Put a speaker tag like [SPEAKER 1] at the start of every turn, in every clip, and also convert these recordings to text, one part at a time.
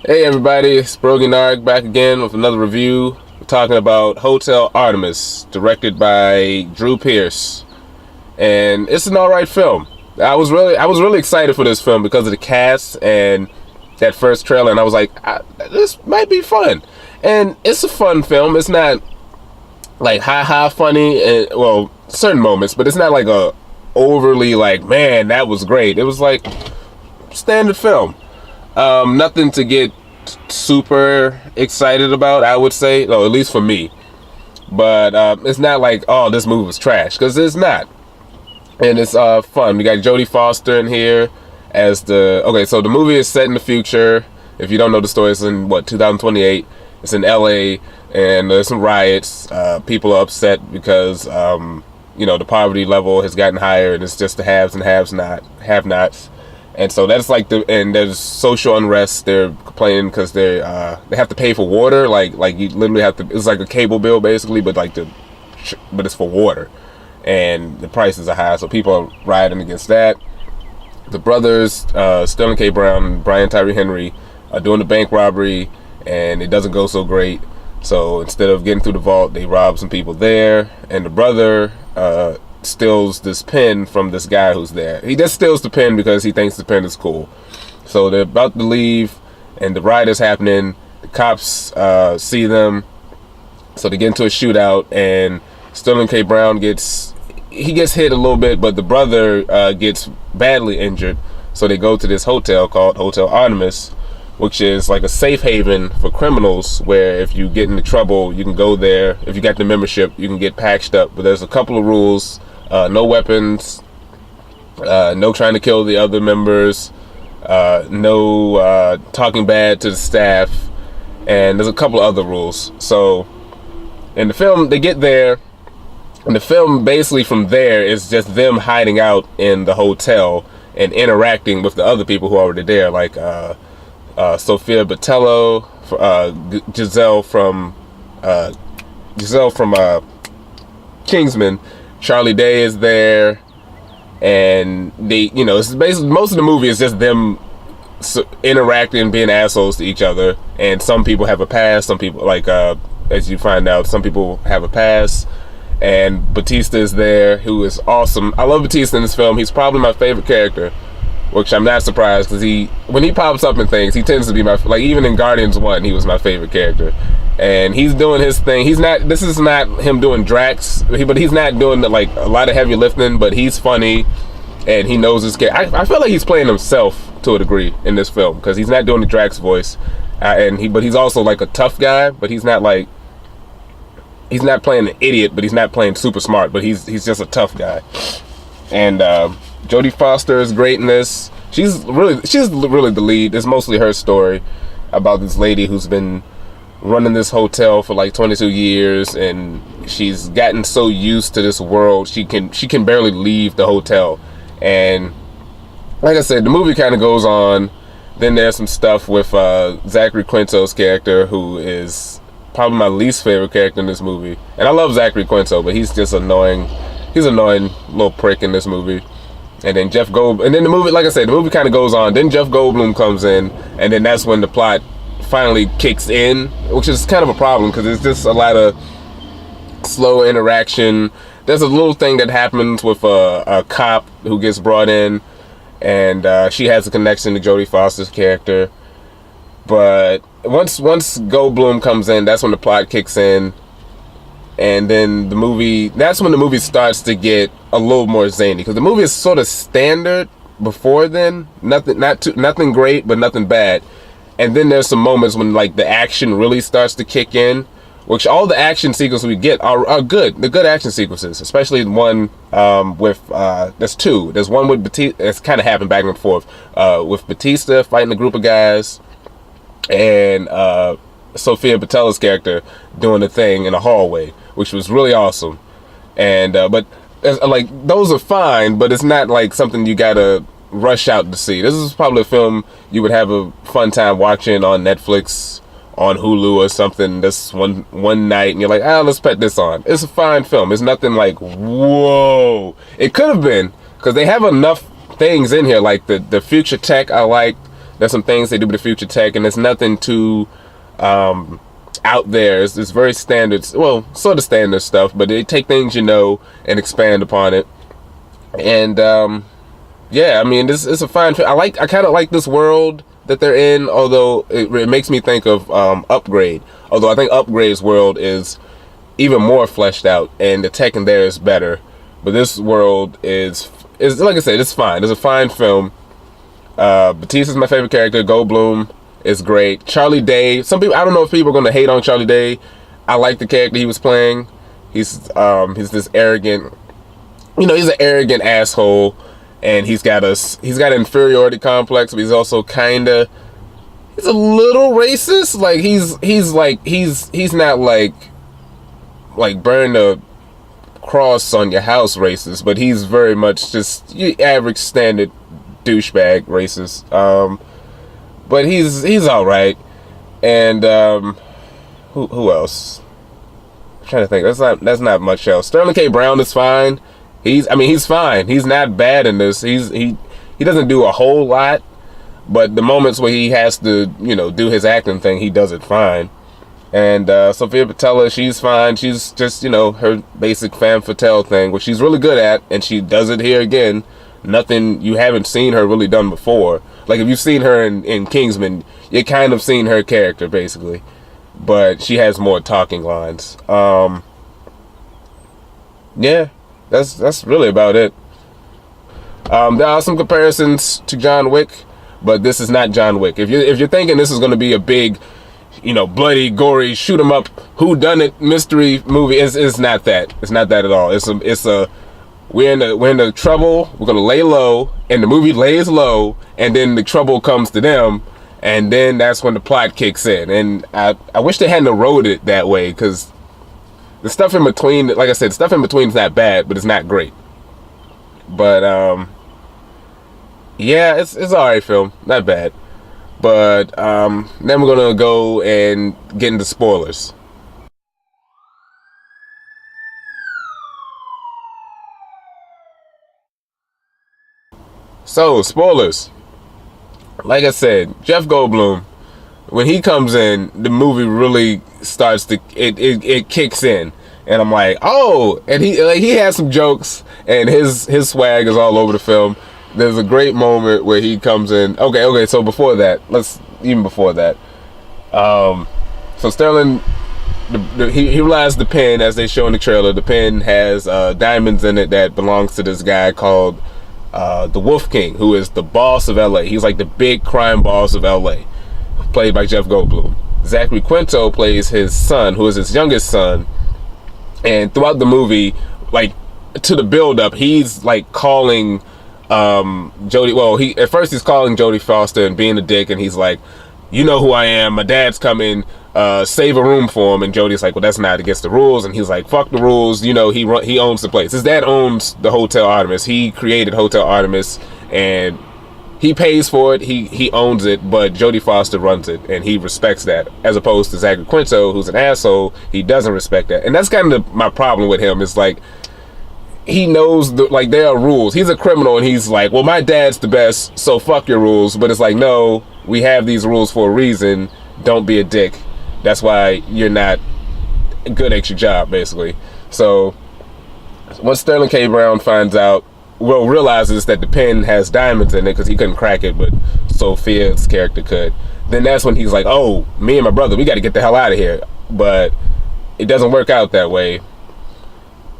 [SPEAKER 1] Hey everybody, it's Brogi Naric back again with another review. We're talking about Hotel Artemis, directed by Drew Pearce, and it's an alright film. I was really excited for this film because of the cast and that first trailer, and I was like, this might be fun. And it's a fun film. It's not like ha funny, and well, certain moments, but it's not like a overly like, man, that was great. It was like standard film. Nothing to get super excited about, I would say, or at least for me. But it's not like, oh, this movie was trash, because it's not. And it's fun. We got Jodie Foster in here as the... Okay, so the movie is set in the future. If you don't know the story, it's in, 2028. It's in LA, and there's some riots. People are upset because, the poverty level has gotten higher, and it's just the haves and have-nots. And so that's like and there's social unrest. They're complaining because they have to pay for water. Like you literally have to. It's like a cable bill basically, but but it's for water, and the prices are high. So people are rioting against that. The brothers, Sterling K. Brown and Brian Tyree Henry, are doing the bank robbery, and it doesn't go so great. So instead of getting through the vault, they rob some people there, and the brother steals this pen from this guy who's there. He just steals the pen because he thinks the pen is cool. So they're about to leave, and the riot is happening. The cops see them, so they get into a shootout, and Sterling K. Brown gets hit a little bit, but the brother gets badly injured. So they go to this hotel called Hotel Artemis, which is like a safe haven for criminals, where if you get into trouble, you can go there. If you got the membership, you can get patched up. But there's a couple of rules. No weapons, no trying to kill the other members, no talking bad to the staff, and there's a couple of other rules. So in the film, they get there, and the film basically from there is just them hiding out in the hotel and interacting with the other people who are already there, like Sophia Botello, Giselle from Kingsman. Charlie Day is there, and it's basically most of the movie is just them interacting, being assholes to each other. And some people have a pass. Some people, as you find out, some people have a pass. And Batista is there, who is awesome. I love Batista in this film. He's probably my favorite character, which I'm not surprised, because when he pops up in things, he tends to be even in Guardians 1, he was my favorite character. And he's doing his thing. This is not him doing Drax, but he's not doing a lot of heavy lifting, but he's funny, and he knows his character. I feel like he's playing himself to a degree in this film, because he's not doing the Drax voice, but he's also like a tough guy, but he's not playing an idiot, but he's not playing super smart, but he's just a tough guy. And Jodie Foster is great in this. She's really the lead. It's mostly her story about this lady who's been running this hotel for like 22 years, and she's gotten so used to this world she can barely leave the hotel. And like I said, the movie kind of goes on. Then there's some stuff with Zachary Quinto's character, who is probably my least favorite character in this movie. And I love Zachary Quinto, but he's just annoying. He's an annoying little prick in this movie. And then the movie, like I said, the movie kind of goes on. Then Jeff Goldblum comes in, and then that's when the plot finally kicks in, which is kind of a problem, because it's just a lot of slow interaction. There's a little thing that happens with a cop who gets brought in, and she has a connection to Jodie Foster's character. But once Goldblum comes in, that's when the plot kicks in. And then that's when the movie starts to get a little more zany, because the movie is sort of standard before then. Nothing great, but nothing bad. And then there's some moments when the action really starts to kick in, which all the action sequences we get are good. They're good action sequences, especially the one there's two. There's one with Batista. It's kind of happened back and forth with Batista fighting a group of guys, and Sophia Botella's character doing the thing in a hallway, which was really awesome. And but those are fine, but it's not something you gotta rush out to see. This is probably a film you would have a fun time watching on Netflix, on Hulu or something, this one night, and you're like, let's put this on. It's a fine film. It's nothing like, whoa. It could have been, because they have enough things in here, like the future tech I liked. There's some things they do with the future tech, and it's nothing too out there. It's very standard, well, sort of standard stuff, but they take things you know and expand upon it. And yeah, I mean, it's a fine film. I kind of like this world that they're in, although it makes me think of Upgrade. Although I think Upgrade's world is even more fleshed out, and the tech in there is better. But this world is like I said, it's fine. It's a fine film. Batista's my favorite character. Goldblum is great. Charlie Day. Some people, I don't know if people are going to hate on Charlie Day. I like the character he was playing. He's this arrogant, he's an arrogant asshole. And he's got an inferiority complex, but he's also he's a little racist. Like he's not like burn a cross on your house racist, but he's very much just your average standard douchebag racist. But he's all right. And who else? I'm trying to think. That's not much else. Sterling K. Brown is fine. He's fine. He's not bad in this. He doesn't do a whole lot, but the moments where he has to, do his acting thing, he does it fine. And Sophia Patella, she's fine. She's just, her basic femme fatale thing, which she's really good at, and she does it here again. Nothing you haven't seen her really done before. Like, if you've seen her in Kingsman, you kind of seen her character, basically. But she has more talking lines. Yeah. That's really about it. There are some comparisons to John Wick, but this is not John Wick. If you're thinking this is going to be a big, bloody, gory, shoot 'em up, whodunit mystery movie, it's not that. It's not that at all. We're in the trouble. We're gonna lay low, and the movie lays low, and then the trouble comes to them, and then that's when the plot kicks in. And I wish they hadn't wrote it that way, because the stuff in between, like I said, stuff in between is not bad, but it's not great. But yeah, it's alright film, not bad. But then we're gonna go and get into spoilers. So spoilers. Like I said, Jeff Goldblum, when he comes in, the movie really starts to it kicks in, and I'm like, oh, and he has some jokes, and his swag is all over the film. There's a great moment where he comes in. Okay. So before that, so Sterling, he realized the pen, as they show in the trailer. The pen has diamonds in it that belongs to this guy called the Wolf King, who is the boss of LA. He's like the big crime boss of LA, played by Jeff Goldblum. Zachary Quinto plays his son, who is his youngest son. And throughout the movie, like to the build up, he's like calling Jodie. Well, at first he's calling Jodie Foster and being a dick, and he's like, "You know who I am. My dad's coming. Save a room for him." And Jodie's like, "Well, that's not against the rules." And he's like, "Fuck the rules." He owns the place. His dad owns the Hotel Artemis. He created Hotel Artemis, and he pays for it. He owns it, but Jodie Foster runs it, and he respects that. As opposed to Zachary Quinto, who's an asshole, he doesn't respect that. And that's kind of my problem with him. It's like, he knows there are rules. He's a criminal, and he's like, well, my dad's the best, so fuck your rules. But it's like, no, we have these rules for a reason. Don't be a dick. That's why you're not good at your job, basically. So once Sterling K. Brown realizes that the pen has diamonds in it, because he couldn't crack it, but Sophia's character could, then that's when he's like, oh, me and my brother, we got to get the hell out of here. But it doesn't work out that way.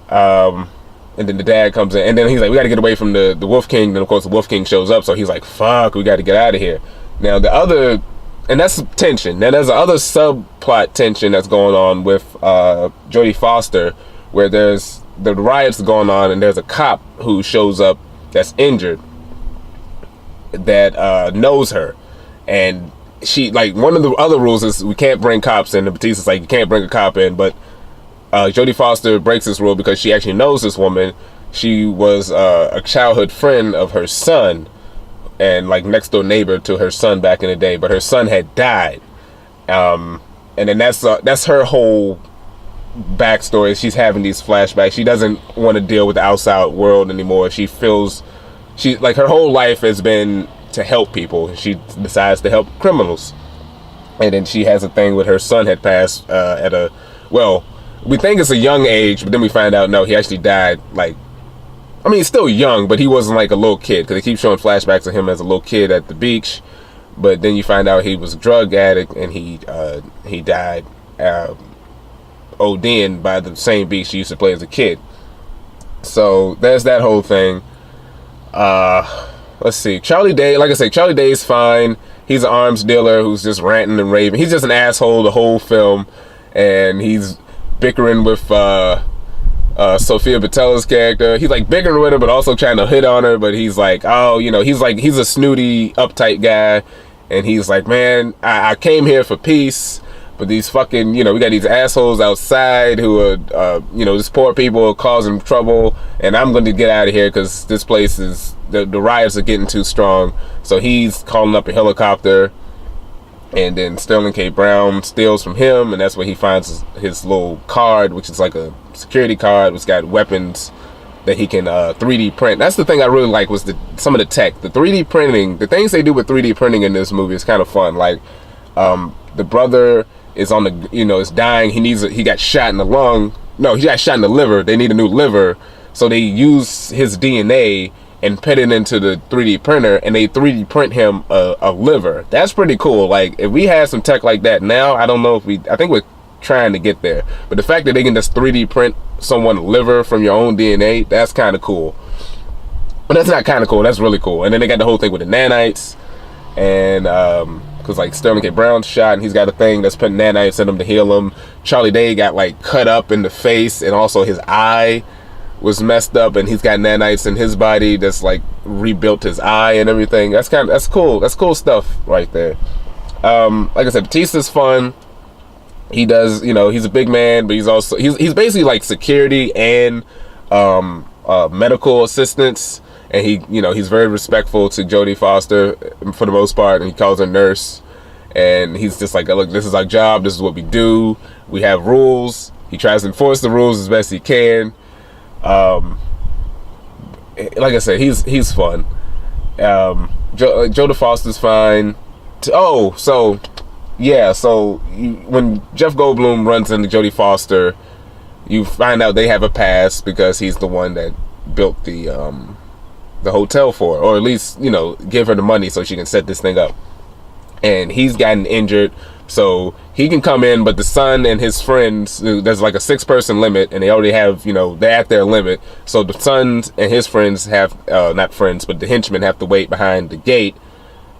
[SPEAKER 1] And then the dad comes in, and then he's like, we got to get away from the Wolf King. Then of course the Wolf King shows up, so he's like, fuck, we got to get out of here. Now and that's tension. Now there's other subplot tension that's going on with Jodie Foster, where there's the riots going on, and there's a cop who shows up that's injured that knows her, and she, like, one of the other rules is we can't bring cops in. And Batista's like, you can't bring a cop in, but Jodie Foster breaks this rule because she actually knows this woman. She was a childhood friend of her son, and like next door neighbor to her son back in the day, but her son had died. And then that's her whole backstory. She's having these flashbacks. She doesn't want to deal with the outside world anymore. She feels her whole life has been to help people. She decides to help criminals. And then she has a thing with her son had passed at a, well, we think it's a young age, but then we find out, no, he actually died, like, I mean, he's still young, but he wasn't like a little kid, because they keep showing flashbacks of him as a little kid at the beach. But then you find out he was a drug addict, and he died OD'ing by the same beach he used to play as a kid. So there's that whole thing. Let's see, Charlie Day, like I say, Charlie Day's fine. He's an arms dealer who's just ranting and raving. He's just an asshole the whole film, and he's bickering with Sofia Boutella's character. He's like bickering with her, but also trying to hit on her. But he's like, oh, you know, he's a snooty, uptight guy, and he's like, man, I came here for peace, but these fucking, you know, we got these assholes outside who are, you know, these poor people are causing trouble, and I'm going to get out of here because this place is, the riots are getting too strong. So he's calling up a helicopter, and then Sterling K. Brown steals from him, and that's where he finds his little card, which is like a security card, which got weapons that he can 3D print. That's the thing I really like, was some of the tech, the 3D printing, the things they do with 3D printing in this movie is kind of fun. Like, the brother is on the, you know, is dying. He got shot in the lung. No, he got shot in the liver. They need a new liver, so they use his DNA and put it into the 3D printer, and they 3D print him a liver. That's pretty cool. Like, if we had some tech like that now, I don't know if I think we're trying to get there. But the fact that they can just 3D print someone's liver from your own DNA, that's kind of cool. But that's not kind of cool, that's really cool. And then they got the whole thing with the nanites, and because like Sterling K. Brown's shot, and he's got a thing that's putting nanites in him to heal him. Charlie Day got like cut up in the face, and also his eye was messed up, and he's got nanites in his body that's like rebuilt his eye and everything. That's cool. That's cool stuff right there. Like I said, Batista's fun. He does, you know, he's a big man, but he's also he's basically like security and medical assistance, and he, you know, he's very respectful to Jodie Foster for the most part, and he calls her nurse, and he's just like, look, this is our job, this is what we do, we have rules. He tries to enforce the rules as best he can. Like I said, he's fun. Jodie Foster's fine. So when Jeff Goldblum runs into Jodie Foster, you find out they have a past because he's the one that built the hotel for her, or at least, you know, give her the money so she can set this thing up. And he's gotten injured, so he can come in, but the son and his friends, there's like a 6-person limit, and they already have, you know, they're at their limit. So the sons and his friends have, not friends, but the henchmen have to wait behind the gate,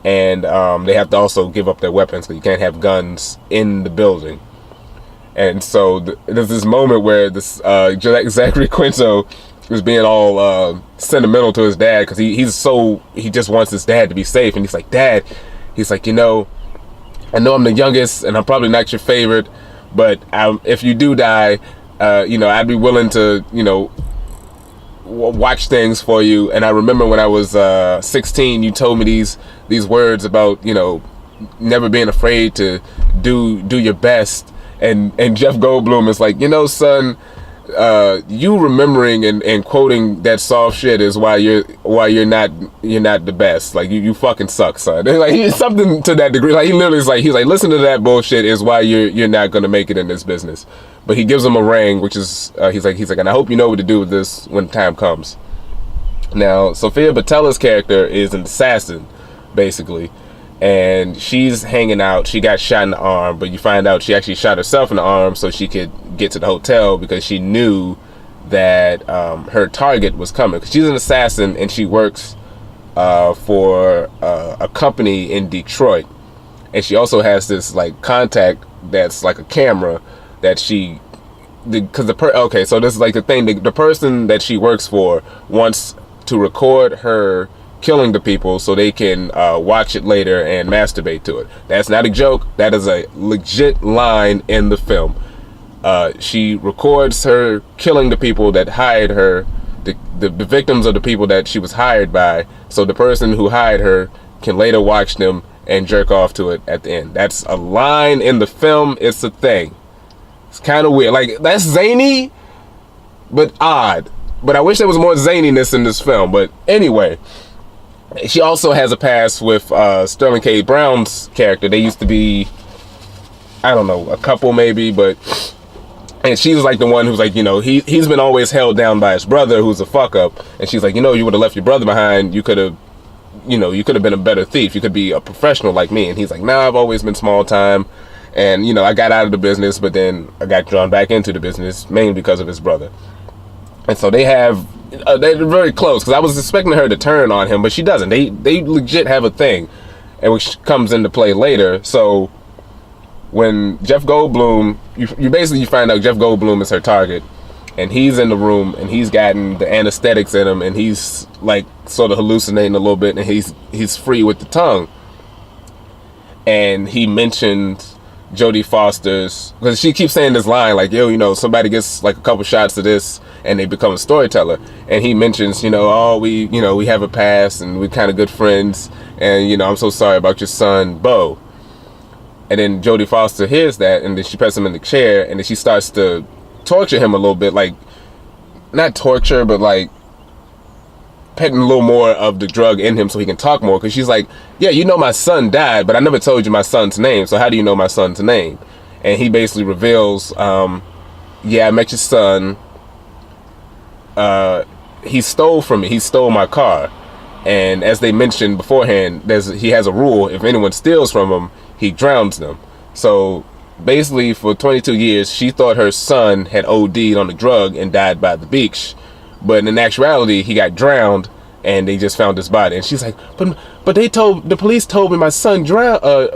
[SPEAKER 1] and they have to also give up their weapons, because you can't have guns in the building. And so there's this moment where this Zachary Quinto is being all sentimental to his dad, because he just wants his dad to be safe, and he's like, Dad, he's like, you know, I know I'm the youngest, and I'm probably not your favorite, but if you do die, you know, I'd be willing to, you know, watch things for you. And I remember when I was 16, you told me these words about, you know, never being afraid to do your best. And Jeff Goldblum is like, you know, son, you remembering and quoting that soft shit is why you're not the best. Like, you fucking suck, son. And like, he's something to that degree. Like, he literally is like, he's like, listen to that bullshit is why you're not gonna make it in this business. But he gives him a ring, which is he's like, and I hope you know what to do with this when time comes. Now, Sofia Boutella's character is an assassin, basically, and she's hanging out. She got shot in the arm, but you find out she actually shot herself in the arm so she could get to the hotel, because she knew that her target was coming. Because she's an assassin, and she works for a company in Detroit, and she also has this like contact that's like a camera that so this is like the thing, the person that she works for wants to record her killing the people so they can watch it later and masturbate to it. That's not a joke. That is a legit line in the film. She records her killing the people that hired her, the victims of the people that she was hired by, so the person who hired her can later watch them and jerk off to it at the end. That's a line in the film. It's a thing. It's kind of weird. Like, that's zany, but odd. But I wish there was more zaniness in this film. But anyway, she also has a past with Sterling K. Brown's character. They used to be, I don't know, a couple maybe, but, and she was like the one who's like, you know, he's been always held down by his brother, who's a fuck up, and she's like, you know, you would have left your brother behind, you could have, you know, you could have been a better thief, you could be a professional like me. And he's like, nah, I've always been small time, and, you know, I got out of the business, but then I got drawn back into the business mainly because of his brother. And so they have, they're very close, because I was expecting her to turn on him, but she doesn't. They legit have a thing, and which comes into play later. So when Jeff Goldblum, you basically find out Jeff Goldblum is her target, and he's in the room, and he's gotten the anesthetics in him, and he's like sort of hallucinating a little bit, and he's free with the tongue. And he mentioned Jodie Foster's, because she keeps saying this line like, yo, you know, somebody gets like a couple shots of this and they become a storyteller. And he mentions, you know, oh, we have a past and we're kind of good friends, and, you know, I'm so sorry about your son, Bo. And then Jodie Foster hears that, and then she puts him in the chair, and then she starts to torture him a little bit, like, not torture, but like putting a little more of the drug in him so he can talk more, because she's like, yeah, you know my son died, but I never told you my son's name, so how do you know my son's name? And he basically reveals, yeah, I met your son, he stole from me, he stole my car, and as they mentioned beforehand, he has a rule, if anyone steals from him, he drowns them. So basically for 22 years she thought her son had OD'd on the drug and died by the beach, but in actuality he got drowned, and they just found his body. And she's like, but the police told me my son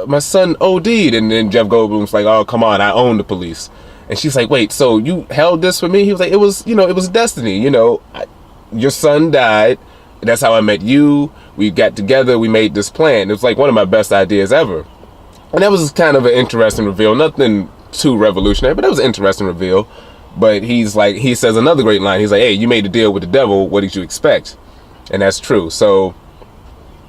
[SPEAKER 1] my son OD'd. And then Jeff Goldblum's like, oh, come on, I own the police. And she's like, wait, so you held this for me? He was like, it was, you know, it was destiny, you know, your son died, that's how I met you, we got together, we made this plan. It was like one of my best ideas ever. And that was kind of an interesting reveal, nothing too revolutionary, but it was an interesting reveal. But he's like, he says another great line. He's like, hey, you made a deal with the devil. What did you expect? And that's true. So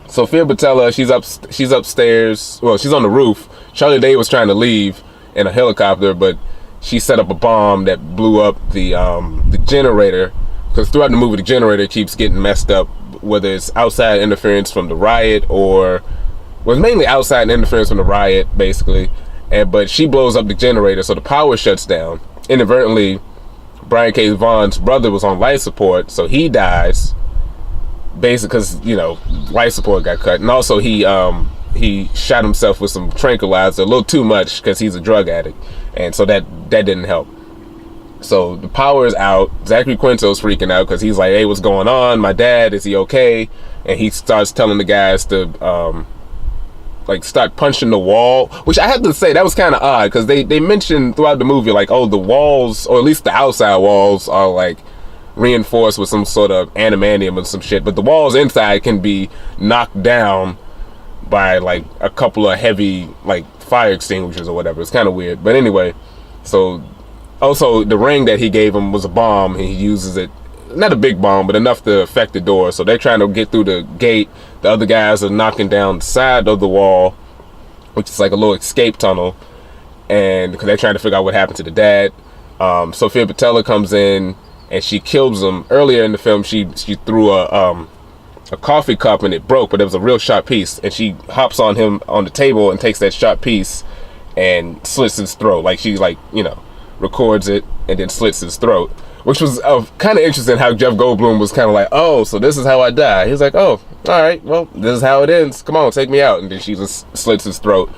[SPEAKER 1] Sophia Boutella, she's upstairs. Well, she's on the roof. Charlie Day was trying to leave in a helicopter, but she set up a bomb that blew up the generator. Because throughout the movie, the generator keeps getting messed up, whether it's outside interference from the riot or, well, it's mainly outside interference from the riot, basically. But she blows up the generator, so the power shuts down. Inadvertently, Brian K. Vaughan's brother was on life support, so he dies, basically because, you know, life support got cut. And also he shot himself with some tranquilizer, a little too much because he's a drug addict, and so that didn't help. So the power is out. Zachary Quinto's freaking out because he's like, hey, what's going on? My dad, is he okay? And he starts telling the guys to like start punching the wall, which I have to say that was kind of odd, because they mentioned throughout the movie like, oh, the walls, or at least the outside walls, are like reinforced with some sort of adamantium or some shit, but the walls inside can be knocked down by like a couple of heavy like fire extinguishers or whatever. It's kind of weird, but anyway. So also the ring that he gave him was a bomb, and he uses it, not a big bomb, but enough to affect the door. So they're trying to get through the gate. The other guys are knocking down the side of the wall, which is like a little escape tunnel, and because they're trying to figure out what happened to the dad. Sophia Boutella comes in and she kills him. Earlier in the film, she threw a coffee cup and it broke, but it was a real sharp piece, and she hops on him on the table and takes that sharp piece and slits his throat. Like she, like, you know, records it and then slits his throat. Which was kind of interesting how Jeff Goldblum was kind of like, oh, so this is how I die. He's like, oh, all right, well, this is how it ends. Come on, take me out. And then she just slits his throat,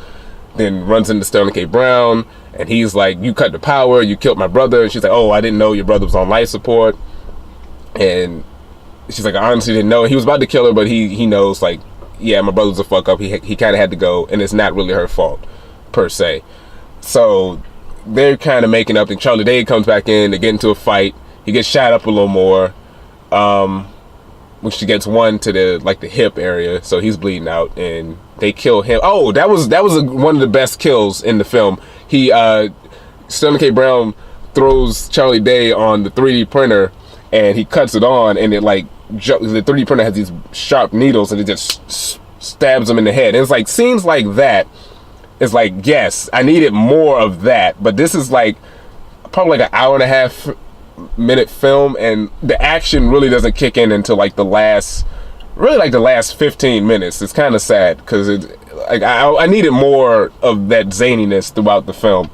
[SPEAKER 1] then runs into Sterling K. Brown, and he's like, you cut the power, you killed my brother. And she's like, oh, I didn't know your brother was on life support. And she's like, I honestly didn't know. He was about to kill her, but he knows, like, yeah, my brother's a fuck up. He kind of had to go, and it's not really her fault, per se. So they're kind of making up, and Charlie Day comes back in, they get into a fight, he gets shot up a little more, which she gets one to the hip area, so he's bleeding out, and they kill him. Oh, that was one of the best kills in the film. Sterling K. Brown throws Charlie Day on the 3D printer, and he cuts it on, and it like, the 3D printer has these sharp needles, and it just stabs him in the head. And it's like scenes like that. It's like, yes, I needed more of that, but this is like probably like an hour and a half minute film, and the action really doesn't kick in until like the last really like the last 15 minutes. It's kind of sad because like I needed more of that zaniness throughout the film.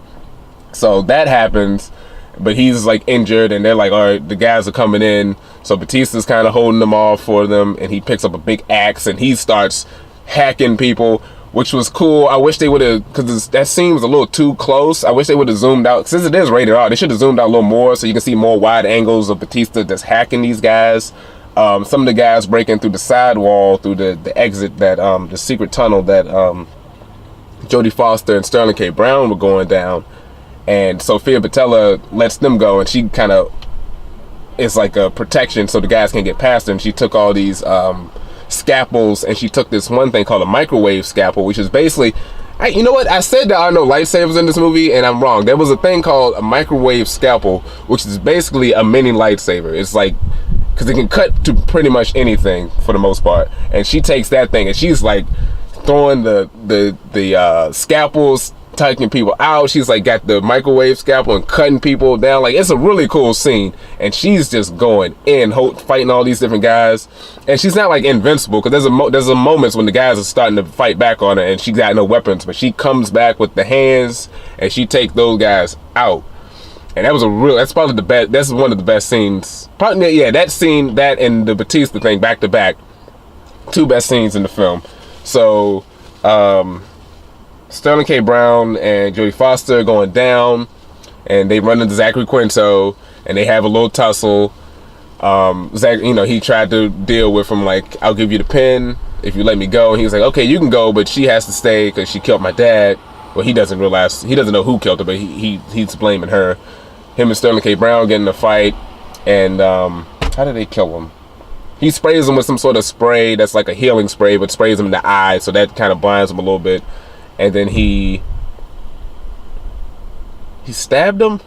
[SPEAKER 1] So that happens, but he's like injured, and they're like, all right, the guys are coming in. So Batista's kind of holding them off for them, and he picks up a big axe and he starts hacking people, which was cool. I wish they would have, because that scene was a little too close. I wish they would have zoomed out. Since it is rated R, they should have zoomed out a little more so you can see more wide angles of Batista that's hacking these guys. Some of the guys breaking through the sidewall, through the exit, that the secret tunnel that Jodie Foster and Sterling K. Brown were going down. And Sofia Boutella lets them go, and she kind of is like a protection so the guys can't get past her. And she took all these scalpels, and she took this one thing called a microwave scalpel, which is basically, you know what, I said there are no lightsabers in this movie, and I'm wrong. There was a thing called a microwave scalpel, which is basically a mini lightsaber. It's like, because it can cut to pretty much anything for the most part. And she takes that thing, and she's like throwing the scalpels, taking people out. She's like got the microwave scalpel and cutting people down. Like, it's a really cool scene, and she's just going in, fighting all these different guys. And she's not like invincible, because there's a moments when the guys are starting to fight back on her and she got no weapons, but she comes back with the hands and she takes those guys out. And that's probably the best. That's one of the best scenes. Probably, yeah, that scene, that and the Batista thing back to back, two best scenes in the film. So Sterling K. Brown and Jodie Foster going down, and they run into Zachary Quinto, and they have a little tussle. Zach, he tried to deal with him, like, I'll give you the pen if you let me go. And he was like, okay, you can go, but she has to stay because she killed my dad. Well, he doesn't know who killed her, but he's blaming her. Him and Sterling K. Brown get in a fight, and how did they kill him? He sprays him with some sort of spray that's like a healing spray, but sprays him in the eye, so that kind of blinds him a little bit. And then he stabbed him.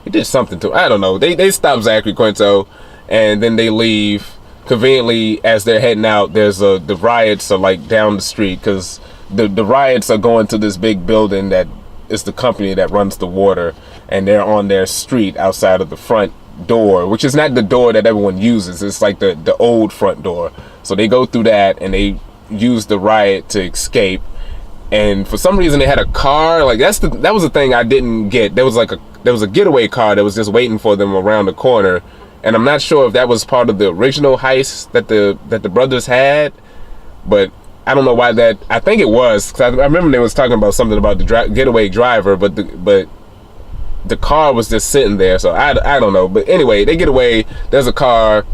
[SPEAKER 1] He did something to him. I don't know. They stop Zachary Quinto, and then they leave. Conveniently, as they're heading out, the riots are like down the street, because the riots are going to this big building that is the company that runs the water, and they're on their street outside of the front door, which is not the door that everyone uses. It's like the old front door. So they go through that, and they use the riot to escape. And for some reason they had a car. Like, that was the thing I didn't get. There was a getaway car that was just waiting for them around the corner, and I'm not sure if that was part of the original heist that the brothers had, but I don't know why that. I think it was, because I remember they was talking about something about the getaway driver, but the car was just sitting there, so I don't know. But anyway, they get away. There's a car.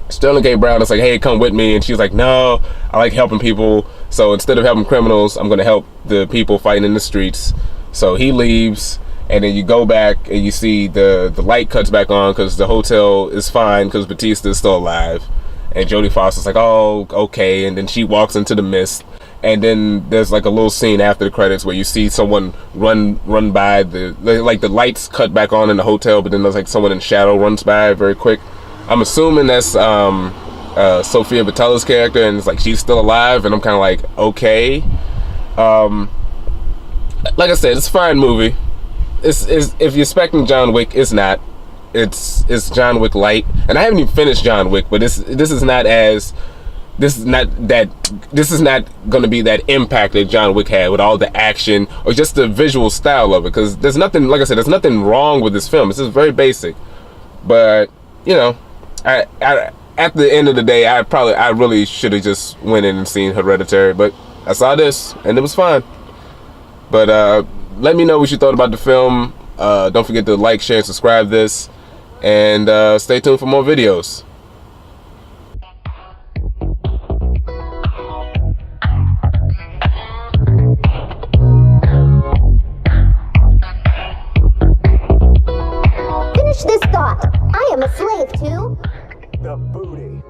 [SPEAKER 1] Sterling K. Brown is like, hey, come with me, and she's like, no, I like helping people, so instead of helping criminals, I'm gonna help the people fighting in the streets. So he leaves, and then you go back and you see the light cuts back on because the hotel is fine because Batista is still alive. And Jodie Foster's like, oh, okay. And then she walks into the mist. And then there's like a little scene after the credits where you see someone run by the lights cut back on in the hotel, but then there's like someone in shadow runs by very quick. I'm assuming that's Sofia Boutella's character, and it's like she's still alive, and I'm kind of like, okay. Like I said, it's a fine movie. It's if you're expecting John Wick, it's not. It's John Wick light, and I haven't even finished John Wick, but this is not going to be that impact that John Wick had with all the action or just the visual style of it, because there's nothing, like I said, there's nothing wrong with this film. It's just very basic, but I at the end of the day, I really should have just went in and seen Hereditary, but I saw this and it was fine. But let me know what you thought about the film. Don't forget to like, share, and subscribe this, and stay tuned for more videos.
[SPEAKER 2] Finish this thought. I am a slave to
[SPEAKER 3] the booty.